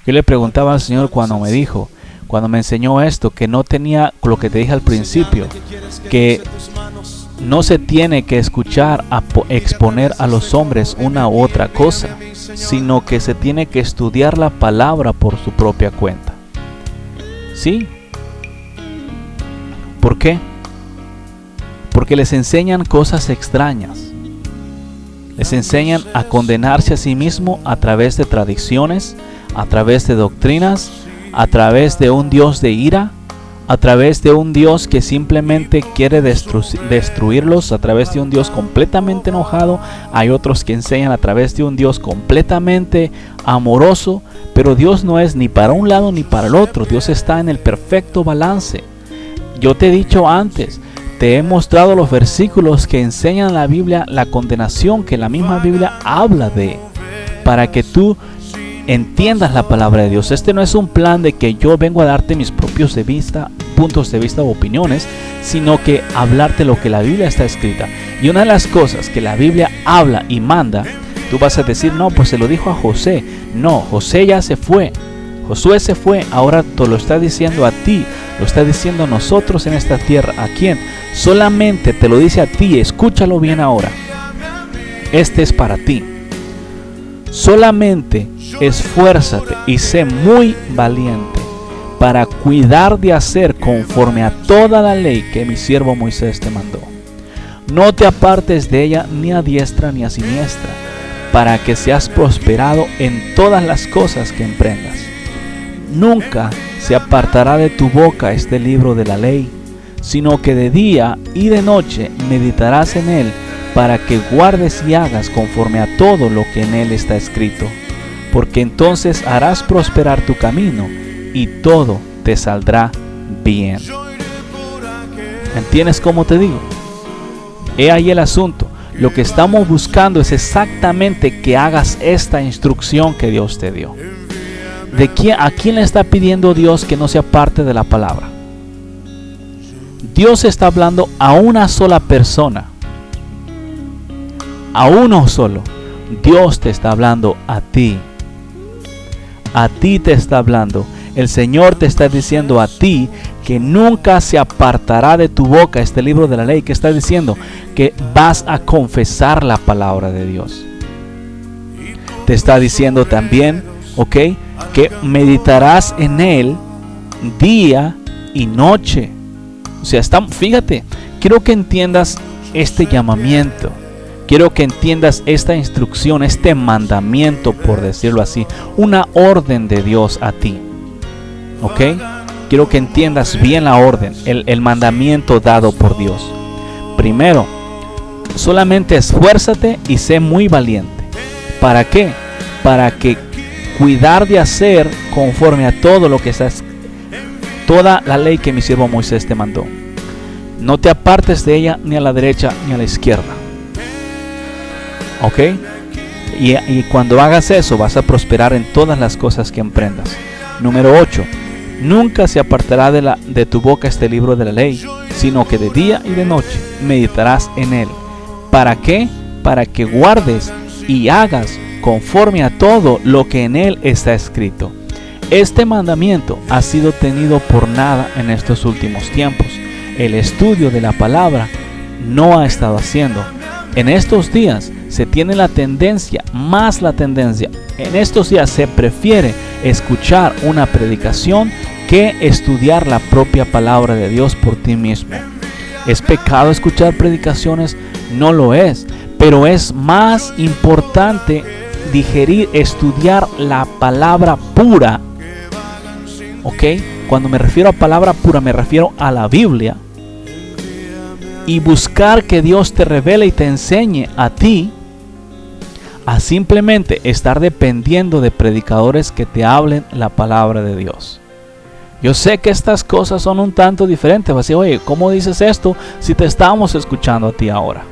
Yo le preguntaba al Señor cuando me enseñó esto, que no tenía lo que te dije al principio, que no se tiene que escuchar exponer a los hombres una u otra cosa, sino que se tiene que estudiar la palabra por su propia cuenta. ¿Sí? ¿Por qué? Porque les enseñan cosas extrañas. Les enseñan a condenarse a sí mismo a través de tradiciones, a través de doctrinas, a través de un Dios de ira, a través de un Dios que simplemente quiere destruirlos, a través de un Dios completamente enojado. Hay otros que enseñan a través de un Dios completamente amoroso, pero Dios no es ni para un lado ni para el otro. Dios está en el perfecto balance. Yo te he dicho antes, te he mostrado los versículos que enseñan en la Biblia la condenación que la misma Biblia habla de, para que tú entiendas la palabra de Dios. Este no es un plan de que yo vengo a darte mis propios puntos de vista o opiniones, sino que hablarte lo que la Biblia está escrita. Y una de las cosas que la Biblia habla y manda, tú vas a decir, no, pues se lo dijo a José. No, José ya se fue. Josué se fue, ahora te lo está diciendo a ti, lo está diciendo a nosotros en esta tierra. ¿A quién? Solamente te lo dice a ti, escúchalo bien ahora. Este es para ti. Solamente esfuérzate y sé muy valiente para cuidar de hacer conforme a toda la ley que mi siervo Moisés te mandó. No te apartes de ella ni a diestra ni a siniestra, para que seas prosperado en todas las cosas que emprendas. Nunca se apartará de tu boca este libro de la ley, sino que de día y de noche meditarás en él, para que guardes y hagas conforme a todo lo que en él está escrito, porque entonces harás prosperar tu camino y todo te saldrá bien. ¿Entiendes cómo te digo? He ahí el asunto. Lo que estamos buscando es exactamente que hagas esta instrucción que Dios te dio. ¿A quién le está pidiendo Dios que no sea parte de la palabra? Dios está hablando a una sola persona. A uno solo. Dios te está hablando a ti. A ti te está hablando. El Señor te está diciendo a ti que nunca se apartará de tu boca este libro de la ley. Que está diciendo que vas a confesar la palabra de Dios. Te está diciendo también, ¿ok?, que meditarás en él día y noche. O sea, fíjate, quiero que entiendas este llamamiento. Quiero que entiendas esta instrucción, este mandamiento, por decirlo así, una orden de Dios a ti. ¿Ok? Quiero que entiendas bien la orden, el mandamiento dado por Dios. Primero, solamente esfuérzate y sé muy valiente. ¿Para qué? Para que cuidar de hacer conforme a todo lo que estás, toda la ley que mi siervo Moisés te mandó. No te apartes de ella ni a la derecha ni a la izquierda. ¿Ok? Y cuando hagas eso vas a prosperar en todas las cosas que emprendas. Número 8. Nunca se apartará de tu boca este libro de la ley, sino que de día y de noche meditarás en él. ¿Para qué? Para que guardes y hagas conforme a todo lo que en él está escrito. Este mandamiento ha sido tenido por nada en estos últimos tiempos. El estudio de la palabra no ha estado haciendo. En estos días se tiene la tendencia, en estos días se prefiere escuchar una predicación que estudiar la propia palabra de Dios por ti mismo. ¿Es pecado escuchar predicaciones? No lo es, pero es más importante digerir, estudiar la palabra pura. ¿Ok? Cuando me refiero a palabra pura, me refiero a la Biblia. Y buscar que Dios te revele y te enseñe a ti, a simplemente estar dependiendo de predicadores que te hablen la palabra de Dios. Yo sé que estas cosas son un tanto diferentes. Vas a decir, oye, ¿cómo dices esto si te estamos escuchando a ti ahora?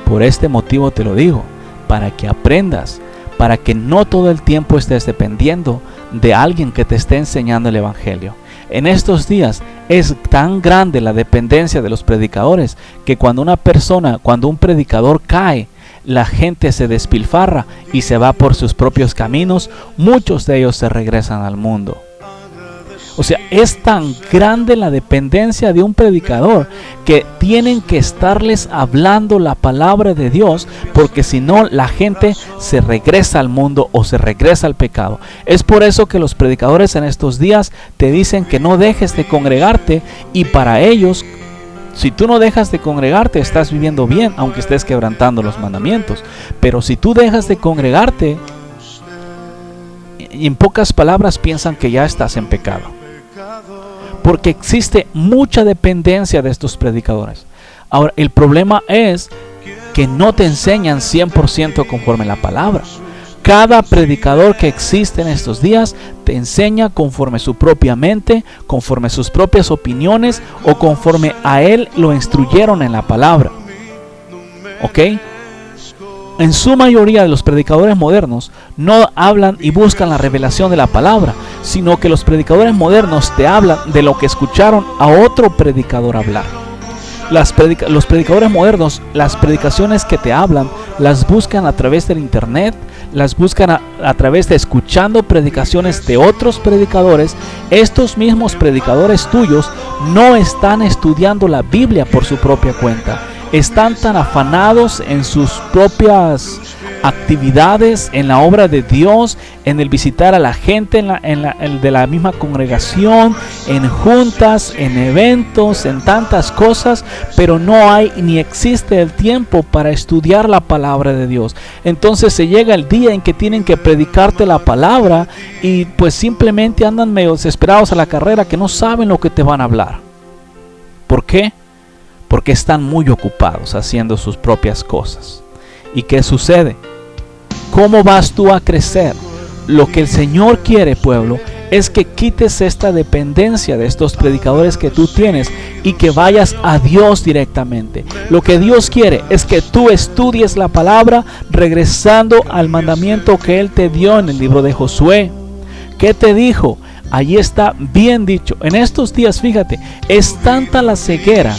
Por este motivo te lo digo, para que aprendas, para que no todo el tiempo estés dependiendo de alguien que te esté enseñando el evangelio. En estos días es tan grande la dependencia de los predicadores que cuando un predicador cae, la gente se despilfarra y se va por sus propios caminos. Muchos de ellos se regresan al mundo. O sea, es tan grande la dependencia de un predicador que tienen que estarles hablando la palabra de Dios, porque si no, la gente se regresa al mundo o se regresa al pecado. Es por eso que los predicadores en estos días te dicen que no dejes de congregarte, y para ellos, si tú no dejas de congregarte, estás viviendo bien, aunque estés quebrantando los mandamientos. Pero si tú dejas de congregarte, en pocas palabras, piensan que ya estás en pecado. Porque existe mucha dependencia de estos predicadores. Ahora, el problema es que no te enseñan 100% conforme la palabra. Cada predicador que existe en estos días te enseña conforme su propia mente, conforme sus propias opiniones o conforme a él lo instruyeron en la palabra. ¿Ok? En su mayoría de los predicadores modernos no hablan y buscan la revelación de la palabra, sino que los predicadores modernos te hablan de lo que escucharon a otro predicador hablar. Los predicadores modernos, las predicaciones que te hablan, las buscan a través del internet, las buscan a través de escuchando predicaciones de otros predicadores. Estos mismos predicadores tuyos no están estudiando la Biblia por su propia cuenta. Están tan afanados en sus propias actividades, en la obra de Dios, en el visitar a la gente de la misma congregación, en juntas, en eventos, en tantas cosas, pero no hay ni existe el tiempo para estudiar la palabra de Dios. Entonces se llega el día en que tienen que predicarte la palabra y pues simplemente andan medio desesperados a la carrera, que no saben lo que te van a hablar. ¿Por qué? Porque están muy ocupados haciendo sus propias cosas. ¿Y qué sucede? ¿Cómo vas tú a crecer? Lo que el Señor quiere, pueblo, es que quites esta dependencia de estos predicadores que tú tienes y que vayas a Dios directamente. Lo que Dios quiere es que tú estudies la palabra regresando al mandamiento que Él te dio en el libro de Josué. ¿Qué te dijo? Allí está bien dicho. En estos días, fíjate, es tanta la ceguera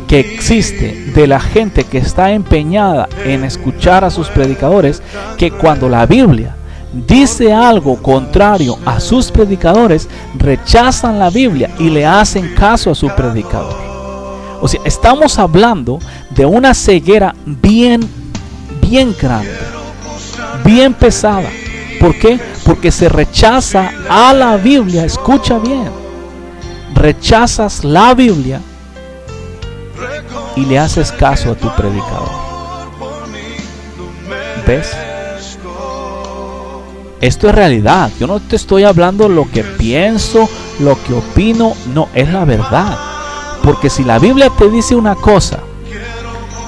que existe de la gente que está empeñada en escuchar a sus predicadores, que cuando la Biblia dice algo contrario a sus predicadores, rechazan la Biblia y le hacen caso a su predicador. O sea, estamos hablando de una ceguera bien grande, bien pesada. ¿Por qué? Porque se rechaza a la Biblia. Escucha bien, rechazas la Biblia y le haces caso a tu predicador. ¿Ves? Esto es realidad. Yo no te estoy hablando lo que pienso, lo que opino. No, es la verdad. Porque si la Biblia te dice una cosa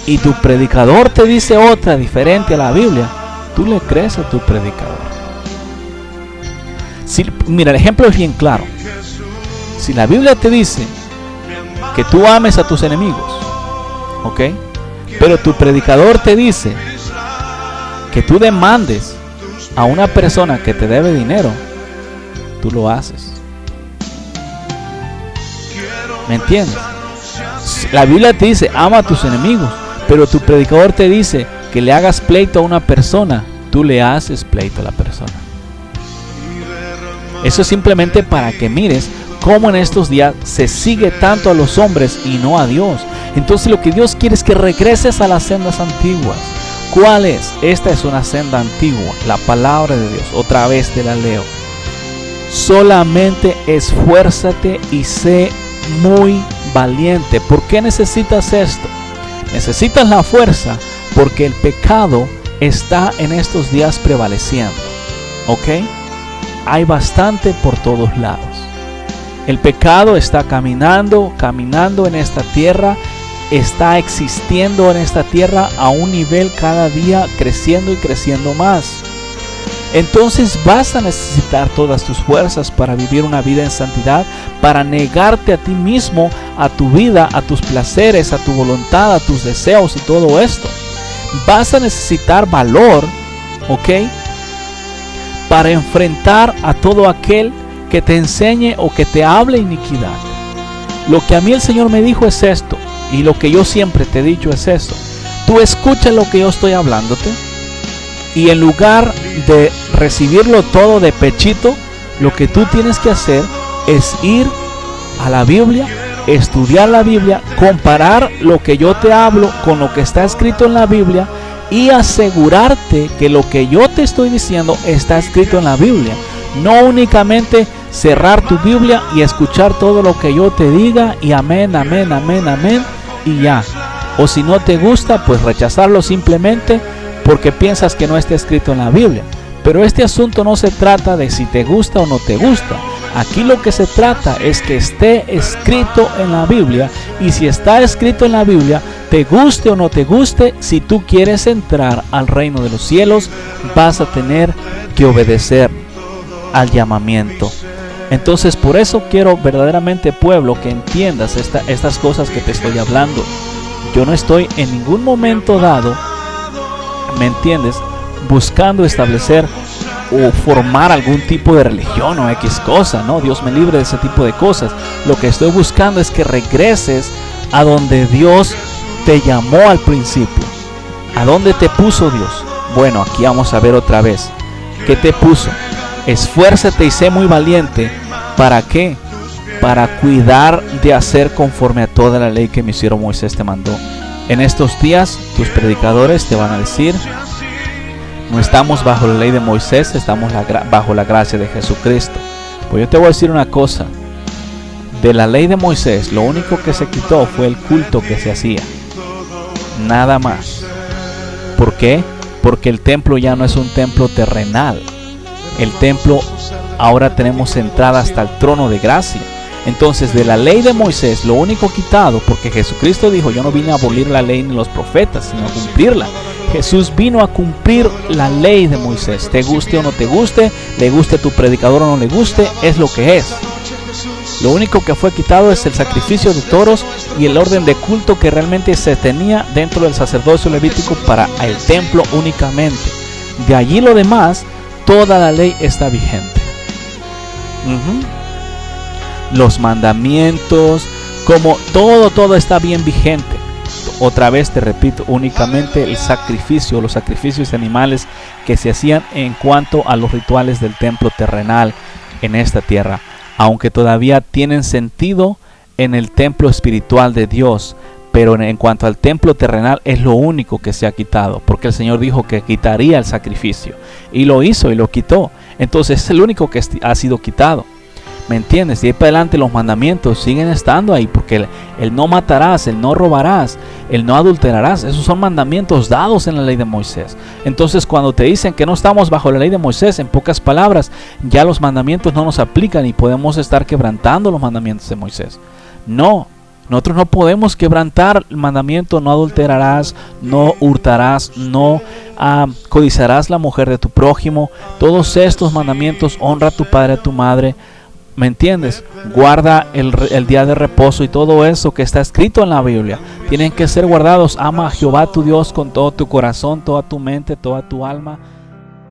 y tu predicador te dice otra diferente a la Biblia, tú le crees a tu predicador. Mira, el ejemplo es bien claro. Si la Biblia te dice que tú ames a tus enemigos, ¿ok? Pero tu predicador te dice que tú demandes a una persona que te debe dinero, tú lo haces. ¿Me entiendes? La Biblia te dice ama a tus enemigos, pero tu predicador te dice que le hagas pleito a una persona, tú le haces pleito a la persona. Eso es simplemente para que mires cómo en estos días se sigue tanto a los hombres y no a Dios. Entonces lo que Dios quiere es que regreses a las sendas antiguas. ¿Cuál es? Esta es una senda antigua, la palabra de Dios. Otra vez te la leo. Solamente esfuérzate y sé muy valiente. ¿Por qué necesitas esto? Necesitas la fuerza porque el pecado está en estos días prevaleciendo. ¿Ok? Hay bastante por todos lados. El pecado está caminando en esta tierra, está existiendo en esta tierra a un nivel cada día creciendo y creciendo más. Entonces vas a necesitar todas tus fuerzas para vivir una vida en santidad, para negarte a ti mismo, a tu vida, a tus placeres, a tu voluntad, a tus deseos y todo esto. Vas a necesitar valor, ¿ok? Para enfrentar a todo aquel que te enseñe o que te hable iniquidad. Lo que a mí el Señor me dijo es esto, y lo que yo siempre te he dicho es esto. tú escuchas lo que yo estoy hablándote y en lugar de recibirlo todo de pechito, lo que tú tienes que hacer es ir a la Biblia, estudiar la Biblia, comparar lo que yo te hablo con lo que está escrito en la Biblia y asegurarte que lo que yo te estoy diciendo está escrito en la Biblia. No únicamente cerrar tu Biblia y escuchar todo lo que yo te diga y amén, amén, amén, amén y ya. O si no te gusta, pues rechazarlo simplemente porque piensas que no está escrito en la Biblia. Pero este asunto no se trata de si te gusta o no te gusta. Aquí lo que se trata es que esté escrito en la Biblia, y si está escrito en la Biblia, te guste o no te guste, si tú quieres entrar al reino de los cielos, vas a tener que obedecer al llamamiento. Entonces por eso quiero verdaderamente, pueblo, que entiendas estas cosas que te estoy hablando. Yo no estoy en ningún momento dado, ¿me entiendes?, buscando establecer o formar algún tipo de religión o X cosa, ¿no? Dios me libre de ese tipo de cosas. Lo que estoy buscando es que regreses a donde Dios te llamó al principio. ¿A dónde te puso Dios? Bueno, aquí vamos a ver otra vez. ¿Qué te puso? Esfuérzate y sé muy valiente. ¿Para qué? Para cuidar de hacer conforme a toda la ley que mi siervo Moisés te mandó. En estos días tus predicadores te van a decir: no estamos bajo la ley de Moisés, estamos bajo la gracia de Jesucristo. Pues yo te voy a decir una cosa. De la ley de Moisés, lo único que se quitó fue el culto que se hacía. Nada más. ¿Por qué? Porque el templo ya no es un templo terrenal. El templo, ahora tenemos entrada hasta el trono de gracia. Entonces, de la ley de Moisés, lo único quitado, porque Jesucristo dijo: yo no vine a abolir la ley ni los profetas, sino a cumplirla. Jesús vino a cumplir la ley de Moisés. Te guste o no te guste, le guste a tu predicador o no le guste, es lo que es. Lo único que fue quitado es el sacrificio de toros y el orden de culto que realmente se tenía dentro del sacerdocio levítico para el templo únicamente. De allí lo demás, toda la ley está vigente. Los mandamientos, como todo está bien vigente. Otra vez te repito, únicamente el sacrificio, los sacrificios de animales que se hacían en cuanto a los rituales del templo terrenal en esta tierra, aunque todavía tienen sentido en el templo espiritual de Dios, pero en cuanto al templo terrenal es lo único que se ha quitado, porque el Señor dijo que quitaría el sacrificio, y lo hizo y lo quitó. Entonces es el único que ha sido quitado. ¿Me entiendes? Y ahí para adelante los mandamientos siguen estando ahí, porque el no matarás, el no robarás, el no adulterarás, esos son mandamientos dados en la ley de Moisés. Entonces cuando te dicen que no estamos bajo la ley de Moisés, en pocas palabras, ya los mandamientos no nos aplican y podemos estar quebrantando los mandamientos de Moisés. No, nosotros no podemos quebrantar el mandamiento: no adulterarás, no hurtarás, no codiciarás la mujer de tu prójimo. Todos estos mandamientos: honra a tu padre, a tu madre. ¿Me entiendes? Guarda el día de reposo y todo eso que está escrito en la Biblia. Tienen que ser guardados. Ama a Jehová tu Dios con todo tu corazón, toda tu mente, toda tu alma.